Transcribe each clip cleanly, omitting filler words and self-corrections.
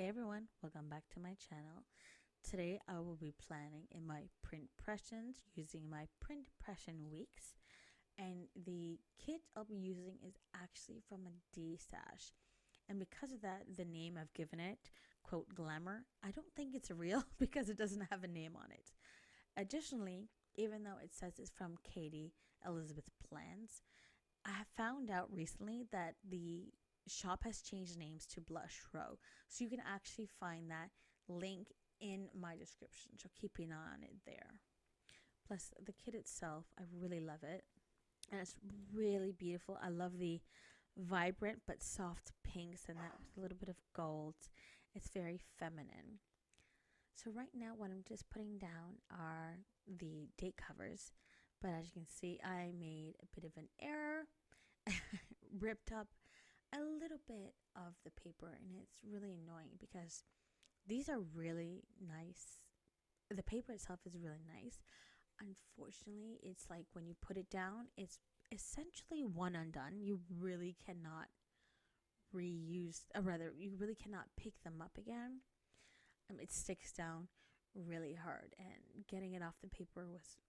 Hey everyone, welcome back to my channel. Today I will be planning in my print impressions using my print impression weeks, and the kit I'll be using is actually from a Dee stash, and because of that the name I've given it, quote, Glamour. I don't think it's real because it doesn't have a name on it. Additionally, even though it says it's from Katie Elizabeth Plans, I have found out recently that the shop has changed names to Blush Row, so you can actually find that link in my description, so keep an eye on it there. Plus the kit itself, I really love it, and it's really beautiful. I love the vibrant but soft pinks and that with a little bit of gold. It's very feminine. So right now what I'm just putting down are the date covers, but as you can see I made a bit of an error. Ripped up a little bit of the paper, and it's really annoying because these are really nice. The paper itself is really nice. Unfortunately, it's like when you put it down, it's essentially one and done. You really cannot reuse, or rather you really cannot pick them up again. It sticks down really hard, and getting it off the paper was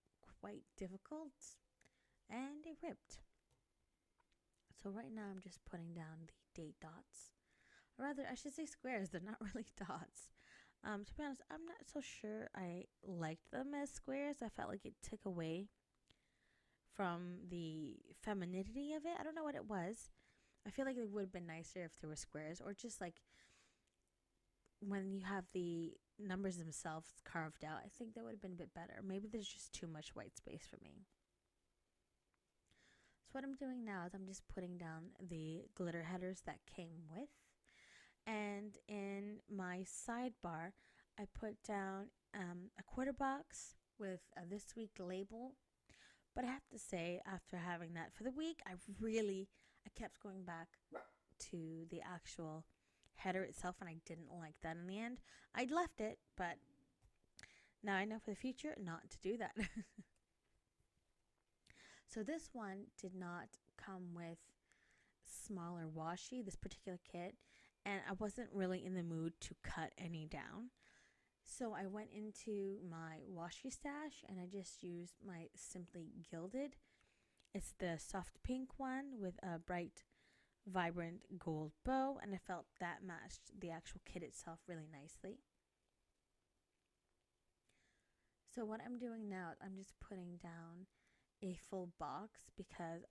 quite difficult, and it ripped. So right now I'm just putting down the date dots. Or rather, I should say squares. They're not really dots. To be honest, I'm not so sure I liked them as squares. I felt like it took away from the femininity of it. I don't know what it was. I feel like it would have been nicer if there were squares, or just like when you have the numbers themselves carved out. I think that would have been a bit better. Maybe there's just too much white space for me. So what I'm doing now is I'm just putting down the glitter headers that came with. And in my sidebar, I put down a quarter box with a this week label. But I have to say, after having that for the week, I kept going back to the actual header itself, and I didn't like that in the end. I'd left it, but now I know for the future not to do that. So this one did not come with smaller washi, this particular kit, and I wasn't really in the mood to cut any down. So I went into my washi stash and I just used my Simply Gilded. It's the soft pink one with a bright, vibrant gold bow, and I felt that matched the actual kit itself really nicely. So what I'm doing now, I'm just putting down a full box because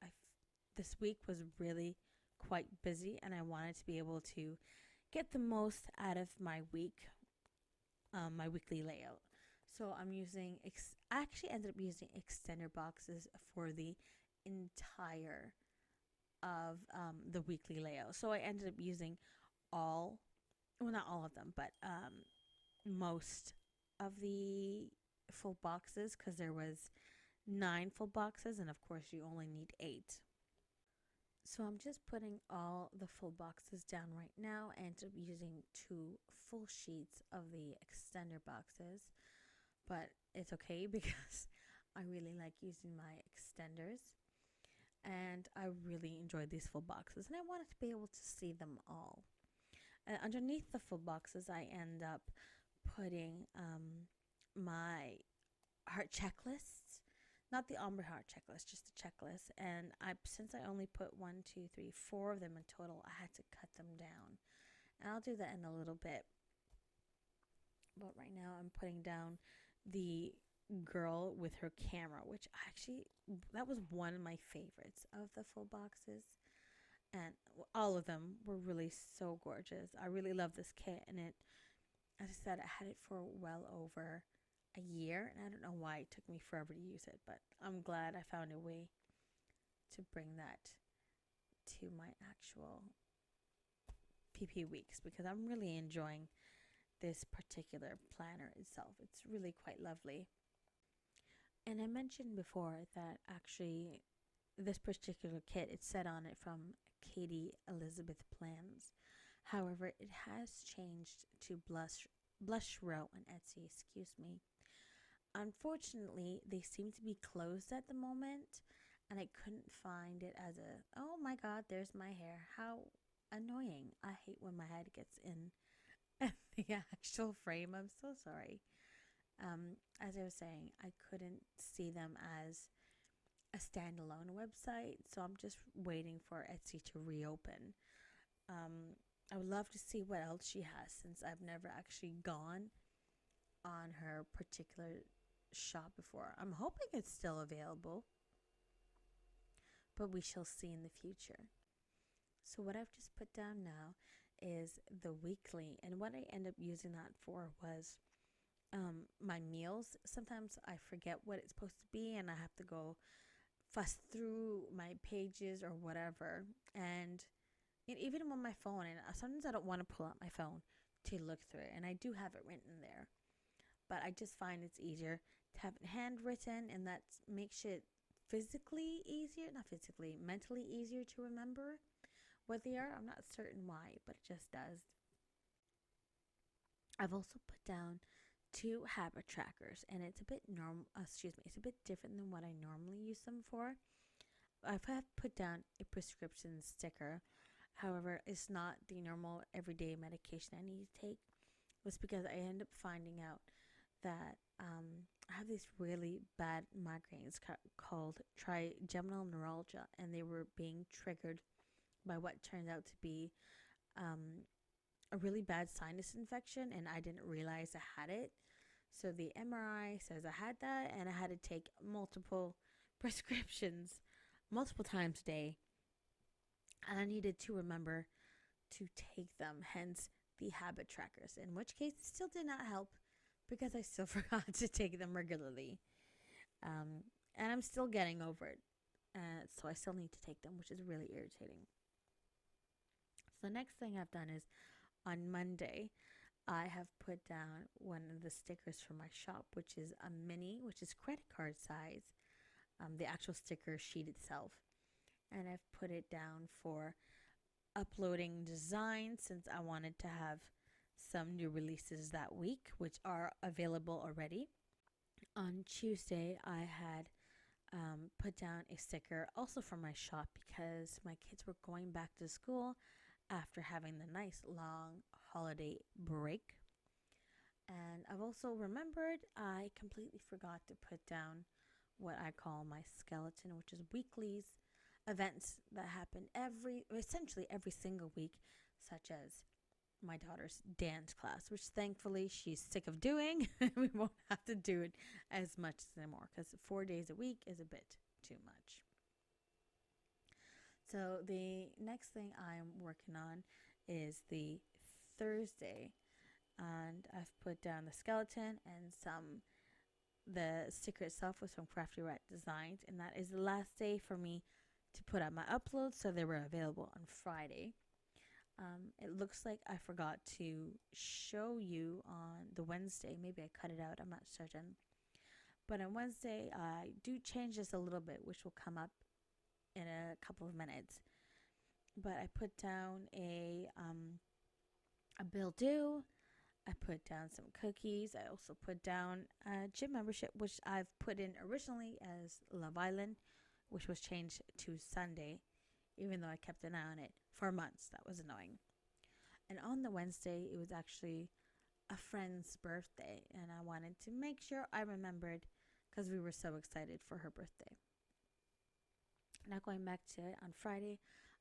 this week was really quite busy, and I wanted to be able to get the most out of my week, my weekly layout. So I'm using, I actually ended up using extender boxes for the entire of the weekly layout. So I ended up using all, well, not all of them, but most of the full boxes, because there was 9 full boxes, and of course you only need 8. So I'm just putting all the full boxes down right now. I ended up using 2 full sheets of the extender boxes, but it's okay because I really like using my extenders, and I really enjoyed these full boxes, and I wanted to be able to see them all. Underneath the full boxes, I end up putting my heart checklists. Not the ombre heart checklist, just the checklist. And since I only put 1, 2, 3, 4 of them in total, I had to cut them down. And I'll do that in a little bit. But right now I'm putting down the girl with her camera, which actually, that was one of my favorites of the full boxes. And all of them were really so gorgeous. I really love this kit, and it, as I said, I had it for well over a year, and I don't know why it took me forever to use it, but I'm glad I found a way to bring that to my actual PP weeks, because I'm really enjoying this particular planner itself. It's really quite lovely. And I mentioned before that actually this particular kit, it said on it from Katie Elizabeth Plans. However, it has changed to Blush Row on Etsy, excuse me. Unfortunately, they seem to be closed at the moment, and I couldn't find it as a, oh my god, there's my hair. How annoying. I hate when my head gets in the actual frame. I'm so sorry. As I was saying, I couldn't see them as a standalone website, so I'm just waiting for Etsy to reopen. I would love to see what else she has since I've never actually gone on her particular shop before. I'm hoping it's still available, but we shall see in the future. So what I've just put down now is the weekly, and what I end up using that for was my meals. Sometimes I forget what it's supposed to be and I have to go fuss through my pages or whatever, and even on my phone, and sometimes I don't want to pull out my phone to look through it, and I do have it written there, but I just find it's easier to have it handwritten, and that makes it physically easier, not physically, mentally easier to remember what they are. I'm not certain why, but it just does. I've also put down 2 habit trackers, and it's a bit it's a bit different than what I normally use them for. I've put down a prescription sticker. However, it's not the normal everyday medication I need to take. It's because I end up finding out that I have these really bad migraines called trigeminal neuralgia, and they were being triggered by what turned out to be a really bad sinus infection, and I didn't realize I had it. So the MRI says I had that, and I had to take multiple prescriptions multiple times a day, and I needed to remember to take them, hence the habit trackers, in which case it still did not help because I still forgot to take them regularly. And I'm still getting over it, so I still need to take them, which is really irritating. So the next thing I've done is on Monday, I have put down one of the stickers for my shop, which is a mini, which is credit card size, the actual sticker sheet itself. And I've put it down for uploading designs since I wanted to have some new releases that week, which are available already. On Tuesday, I had put down a sticker also for my shop because my kids were going back to school after having the nice long holiday break. And I've also remembered I completely forgot to put down what I call my skeleton, which is weeklies, events that happen essentially every single week, such as my daughter's dance class, which thankfully she's sick of doing. We won't have to do it as much anymore because 4 days a week is a bit too much. So the next thing I'm working on is the Thursday, and I've put down the skeleton and the sticker itself was from Crafty Rat Designs, and that is the last day for me to put out my uploads, so they were available on Friday. It looks like I forgot to show you on the Wednesday. Maybe I cut it out, I'm not certain. But on Wednesday, I do change this a little bit, which will come up in a couple of minutes. But I put down a bill due. I put down some cookies. I also put down a gym membership, which I've put in originally as Love Island, which was changed to Sunday, even though I kept an eye on it for months. That was annoying. And on the Wednesday, it was actually a friend's birthday, and I wanted to make sure I remembered because we were so excited for her birthday. Now going back to it, on Friday,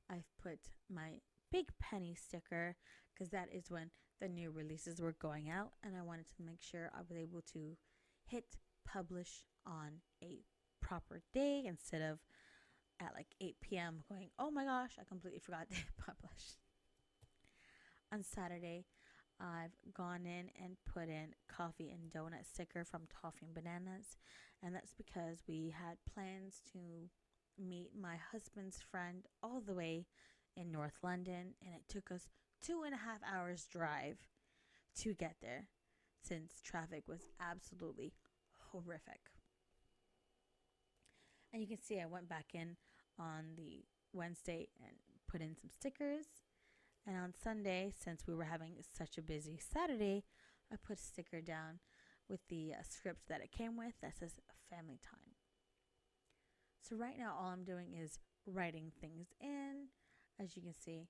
I've put my Big Penny sticker because that is when the new releases were going out, and I wanted to make sure I was able to hit publish on a proper day instead of at like 8 p.m. going, oh my gosh, I completely forgot to hit publish. On Saturday, I've gone in and put in coffee and donut sticker from ToffeeBananas, and that's because we had plans to meet my husband's friend all the way in North London, and it took us 2.5 hours drive to get there since traffic was absolutely horrific. And you can see I went back in on the Wednesday and put in some stickers. And on Sunday, since we were having such a busy Saturday, I put a sticker down with the script that it came with that says family time. So right now all I'm doing is writing things in. As you can see,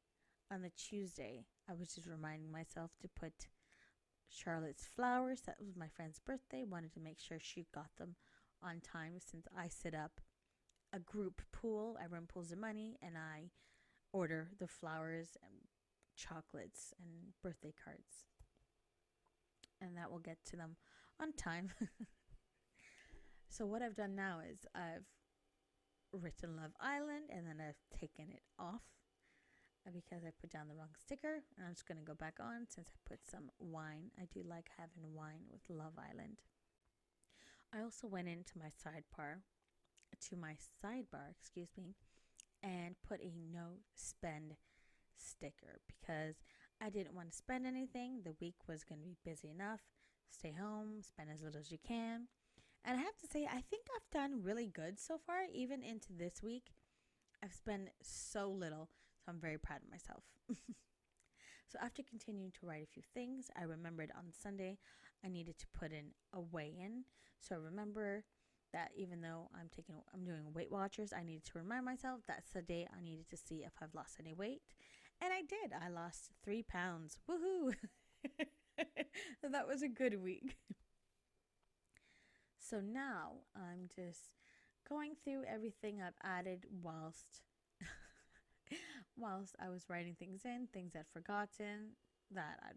on the Tuesday, I was just reminding myself to put Charlotte's flowers. That was my friend's birthday. Wanted to make sure she got them on time since I set up a group pool. Everyone pulls the money and I order the flowers and chocolates and birthday cards. And that will get to them on time. So what I've done now is I've written Love Island and then I've taken it off because I put down the wrong sticker. And I'm just going to go back on since I put some wine. I do like having wine with Love Island. I also went into my sidebar, and put a no spend sticker because I didn't want to spend anything. The week was going to be busy enough. Stay home, spend as little as you can. And I have to say, I think I've done really good so far, even into this week. I've spent so little, so I'm very proud of myself. So after continuing to write a few things, I remembered on Sunday I needed to put in a weigh-in. So I remember that even though I'm doing Weight Watchers, I needed to remind myself that's the day I needed to see if I've lost any weight. And I did. I lost 3 pounds. Woohoo! So that was a good week. So now I'm just going through everything I've added whilst I was writing things in, things I'd forgotten, that I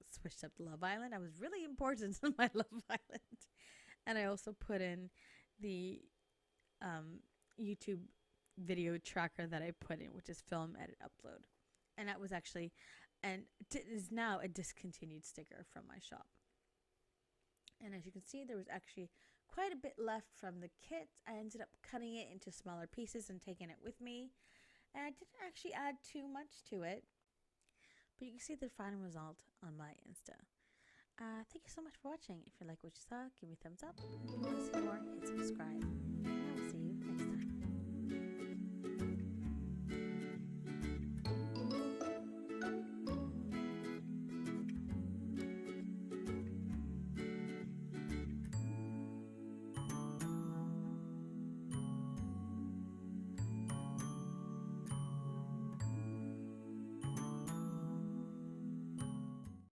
switched up to Love Island. I was really important in my Love Island. And I also put in the YouTube video tracker that I put in, which is film, edit, upload. And that was actually, and it is now a discontinued sticker from my shop. And as you can see, there was actually quite a bit left from the kit. I ended up cutting it into smaller pieces and taking it with me. And I didn't actually add too much to it. But you can see the final result on my Insta. Thank you so much for watching. If you like what you saw, give me a thumbs up. If you want to see more, hit subscribe.